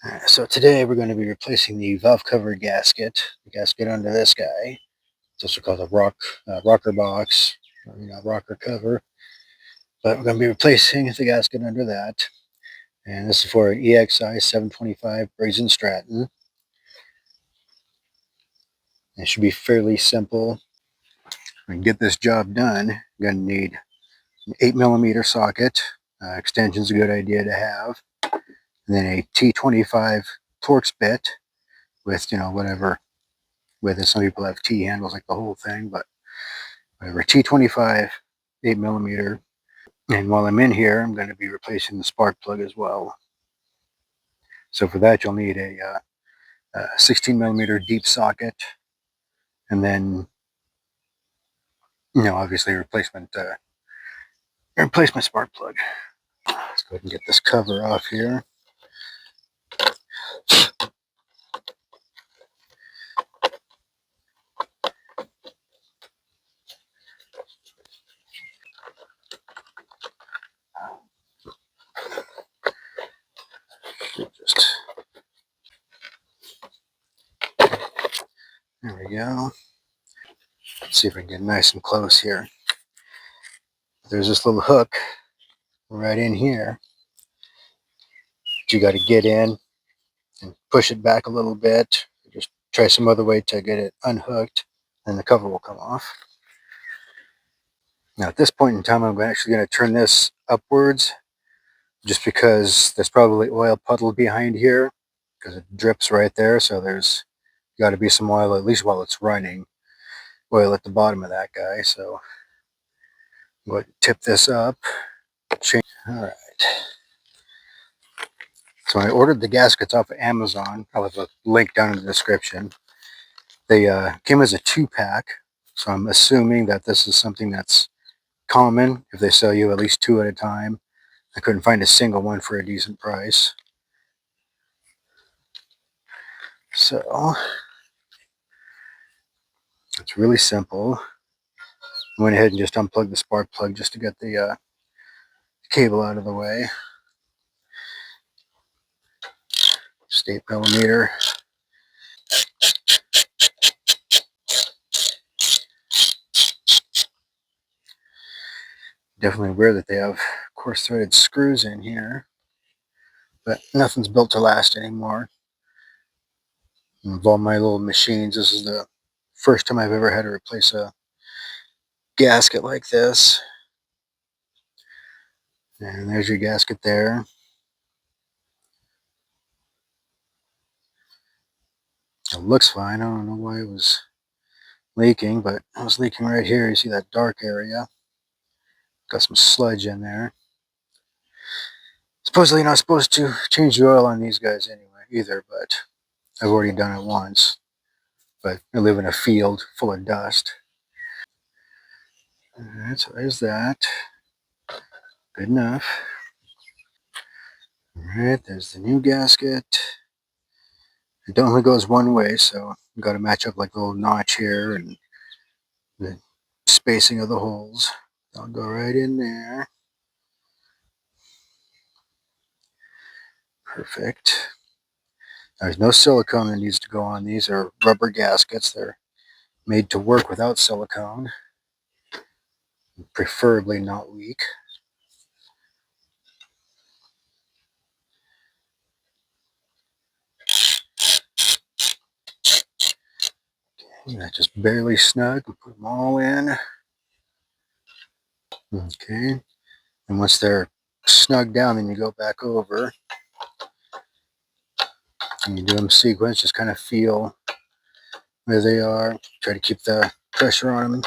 Alright, so today we're going to be replacing the valve cover gasket, the gasket under this guy. It's also called a rocker box, or, rocker cover. But we're going to be replacing the gasket under that. And this is for an EXI725 Briggs and Stratton. It should be fairly simple. We can get this job done. You're going to need an 8mm socket. Extension's a good idea to have. And then a T25 Torx bit with, whatever with it. Some people have T handles like the whole thing, but whatever. T25, 8mm. And while I'm in here, I'm going to be replacing the spark plug as well. So for that, you'll need a 16mm deep socket, and then, obviously replacement spark plug. Let's go ahead and get this cover off here. There we go. Let's see if I can get nice and close here. There's this little hook right in here. You got to get in and push it back a little bit. Just try some other way to get it unhooked, and the cover will come off. Now at this point in time, I'm actually going to turn this upwards, just because there's probably oil puddle behind here, because it drips right there. So there's got to be some oil, at least while it's running, oil at the bottom of that guy. So I'm going to tip this up. All right. So I ordered the gaskets off of Amazon. I'll have a link down in the description. They came as a 2-pack, so I'm assuming that this is something that's common if they sell you at least 2 at a time. I couldn't find a single one for a decent price. So it's really simple. I went ahead and just unplugged the spark plug just to get the cable out of the way. Just 8mm. Definitely aware that they have coarse threaded screws in here, but nothing's built to last anymore. Of all my little machines, this is the first time I've ever had to replace a gasket like this. And there's your gasket there. It looks fine. I don't know why it was leaking, but it was leaking right here. You see that dark area? Got some sludge in there. Supposedly you're not supposed to change the oil on these guys anyway either, but I've already done it once. But I live in a field full of dust. Alright, so there's that. Good enough. Alright, there's the new gasket. It only goes one way, so you've got to match up like the little notch here and the spacing of the holes. I'll go right in there. Perfect. There's no silicone that needs to go on. These are rubber gaskets. They're made to work without silicone. Preferably not weak. That's just barely snug. We'll put them all in. Okay. And once they're snug down, then you go back over. And you do them sequence. Just kind of feel where they are. Try to keep the pressure on them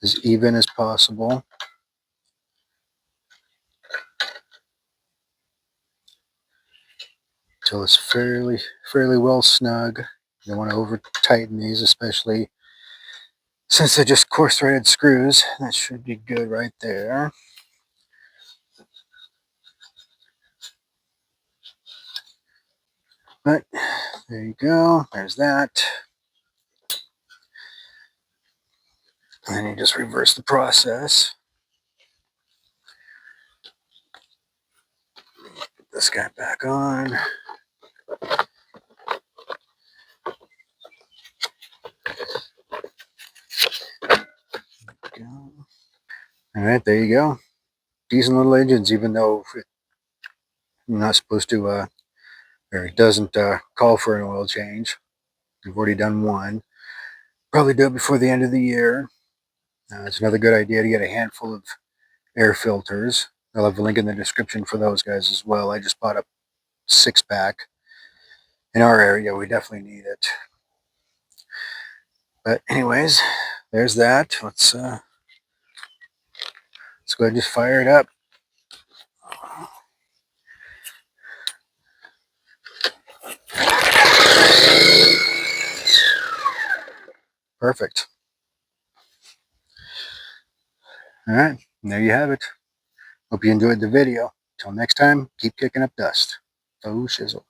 as even as possible. Until it's fairly well snug. You don't want to over tighten these, especially since they're just coarse threaded screws. That should be good right there. But there you go. There's that. And then you just reverse the process. Put this guy back on. All right, there you go. Decent little engines, even though you're not supposed to, or it doesn't call for an oil change. We've already done one. Probably do it before the end of the year. It's another good idea to get a handful of air filters. I'll have a link in the description for those guys as well. I just bought a 6-pack. In our area, we definitely need it. But anyways, there's that. Let's go ahead and just fire it up. Perfect. All right, and there you have it. Hope you enjoyed the video. Till next time, keep kicking up dust. Oh, shizzle.